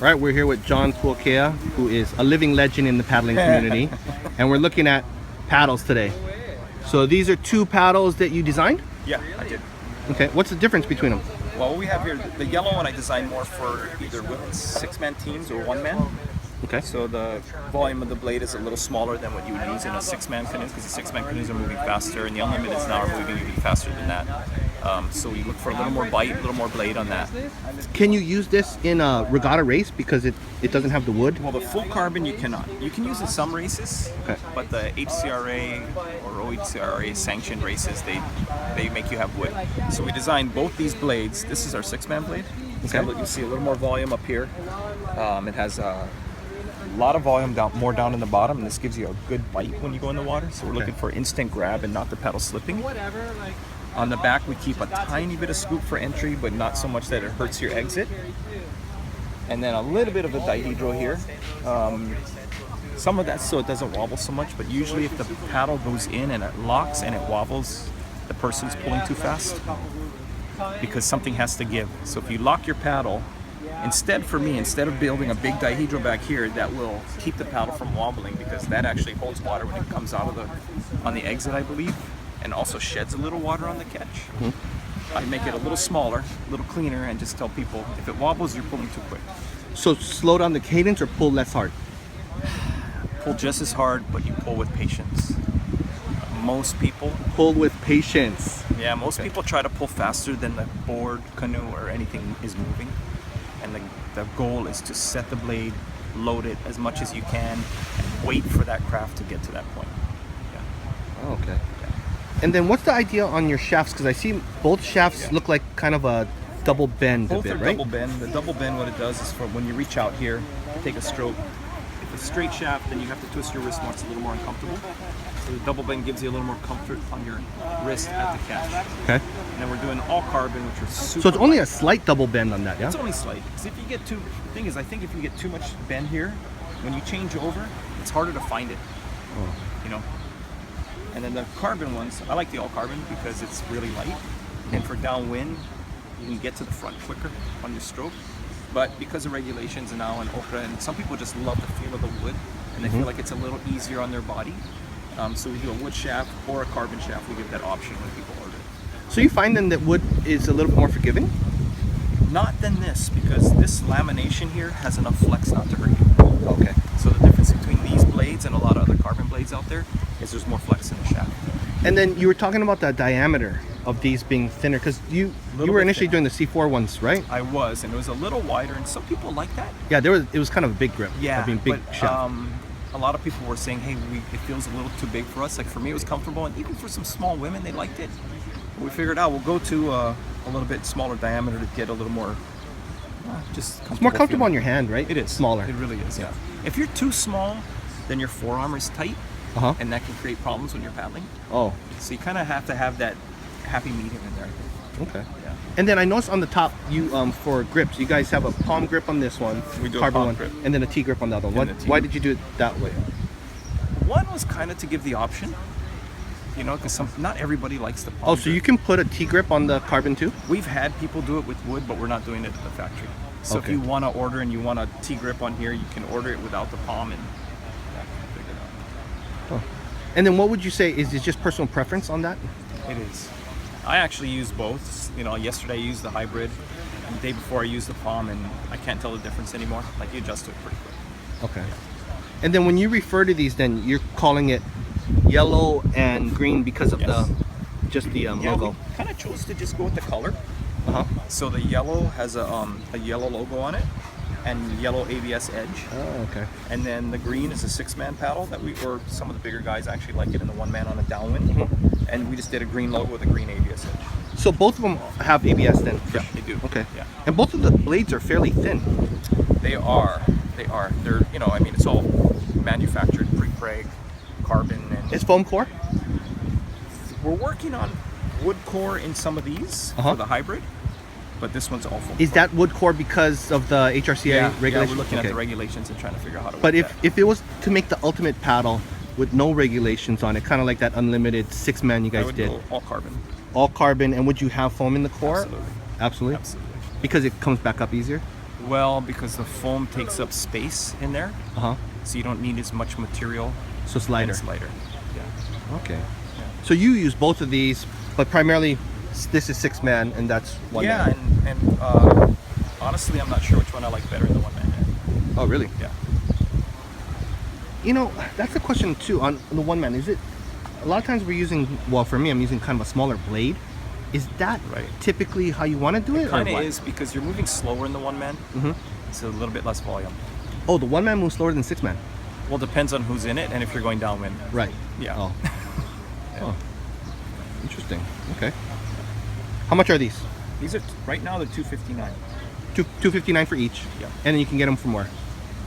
All right, we're here with John Puakea, who is a living legend in the paddling community, and we're looking at paddles today. So these are two paddles that you designed? Yeah, I did. Okay, what's the difference between them? Well, what we have here, the yellow one I designed more for either women's 6-man teams or 1-man. Okay. So the volume of the blade is a little smaller than what you would use in a 6-man canoe, because the 6-man canoes are moving faster, and the unlimiteds now are moving even faster than that. So we look for a little more bite, a little more blade on that. Can you use this in a regatta race because it doesn't have the wood? Well, the full carbon you cannot. You can use in some races, okay, but the HCRA or OHCRA sanctioned races, they make you have wood. So we designed both these blades. This is our 6-man blade. Okay. So you see a little more volume up here. It has a lot of volume more down in the bottom, and this gives you a good bite when you go in the water. So we're looking for instant grab and not the pedal slipping. On the back, we keep a tiny bit of scoop for entry, but not so much that it hurts your exit. And then a little bit of a dihedral here. Some of that so it doesn't wobble so much, but usually if the paddle goes in and it locks and it wobbles, the person's pulling too fast because something has to give. So if you lock your paddle, instead of building a big dihedral back here, that will keep the paddle from wobbling, because that actually holds water when it comes out of on the exit, I believe, and also sheds a little water on the catch. Mm-hmm. I make it a little smaller, a little cleaner, and just tell people if it wobbles, you're pulling too quick. So slow down the cadence or pull less hard? Pull just as hard, but you pull with patience. Most people pull with patience. Yeah, most people try to pull faster than the board, canoe, or anything is moving. And the goal is to set the blade, load it as much as you can, and wait for that craft to get to that point. Yeah. Oh, okay. Yeah. And then what's the idea on your shafts? Because I see both shafts look like kind of a double bend both a bit, are right? Double bend. The double bend, what it does is for when you reach out here, you take a stroke. If it's a straight shaft, then you have to twist your wrist more. It's a little more uncomfortable. So the double bend gives you a little more comfort on your wrist at the catch. Okay. And then we're doing all carbon, which are super So it's only light. a slight double bend on that, yeah? It's only slight. Because if you get the thing is, I think if you get too much bend here, when you change over, it's harder to find it. Oh. You know. And then the carbon ones, I like the all carbon because it's really light, and for downwind, you can get to the front quicker on your stroke. But because of regulations now and Okra, and some people just love the feel of the wood, and they feel like it's a little easier on their body. So we do a wood shaft or a carbon shaft. We give that option when people order it. So you find then that wood is a little bit more forgiving? Not than this, because this lamination here has enough flex not to hurt you. Okay. So the difference between these blades and a lot of other carbon blades out there is there's more flex in the shaft. And then you were talking about the diameter of these being thinner, because you were initially doing the C4 ones, right? I was, and it was a little wider, and some people like that. Yeah, it was kind of a big grip. Yeah, big shaft. A lot of people were saying, hey, it feels a little too big for us. Like for me, it was comfortable, and even for some small women, they liked it. But we figured out we'll go to a little bit smaller diameter to get a little more just comfortable. It's more comfortable feeling. on your hand, right? It is. Smaller. It really is, yeah. If you're too small, then your forearm is tight, and that can create problems when you're paddling. Oh. So you kind of have to have that happy medium in there. Okay. Yeah. And then I noticed on the top, you for grips, you guys have a palm grip on this one, We do a carbon palm one, grip. and then a T grip on the other one. Why did you do it that way? One was kind of to give the option, you know, because not everybody likes the palm Oh, so grip. you can put a T grip on the carbon too? We've had people do it with wood, but we're not doing it at the factory. So if you want to order and you want a T grip on here, you can order it without the palm and figure it out. Oh. And then what would you say, is it just personal preference on that? It is. I actually use both. You know, yesterday I used the hybrid, and the day before I used the palm, and I can't tell the difference anymore. Like, you adjust to it pretty quick. Okay. And then when you refer to these, then you're calling it yellow and green because of the logo. We kind of chose to just go with the color. So the yellow has a yellow logo on it, and yellow ABS edge. Oh, okay. And then the green is a 6-man paddle that or some of the bigger guys actually like it in the 1-man on a downwind. And we just did a green logo with a green ABS edge. So both of them have ABS then? Yeah, they do. Okay. Yeah. And both of the blades are fairly thin. They are. They're, you know, I mean, it's all manufactured pre-preg, carbon, and It's foam core? we're working on wood core in some of these for the hybrid, but this one's all foam Is core. that wood core because of the HRCA regulations? Yeah, we're looking at the regulations and trying to figure out how to But work that. if it was to make the ultimate paddle with no regulations on it, kind of like that unlimited 6-man you I guys would did, go all carbon. all carbon, and would you have foam in the core? Absolutely. Absolutely? Absolutely. Because it comes back up easier? Well, because the foam takes up space in there, Uh-huh. so you don't need as much material. So it's lighter. And it's lighter. Yeah. Okay. So you use both of these, but primarily this is 6-man and that's 1-man. Yeah, and honestly, I'm not sure which one I like better than the 1-man. Oh, really? Yeah. You know, that's a question too on the 1-man. Is it, a lot of times we're using, well, for me, I'm using kind of a smaller blade. Is that Right. typically how you want to do it? Kind or of what? is, because you're moving slower in the 1-man. Mhm. It's a little bit less volume. Oh, the 1-man moves slower than 6-man. Well, depends on who's in it and if you're going downwind. Right. Yeah. Oh. Oh. Interesting. Okay. How much are these? These are right now they're $259 $259 for each. Yeah. And then you can get them from where?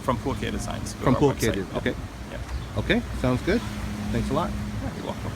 from Puakea Designs. Go From to our Puakea. website. Okay. Yeah. Okay. Sounds good. Thanks a lot. Yeah, you're welcome.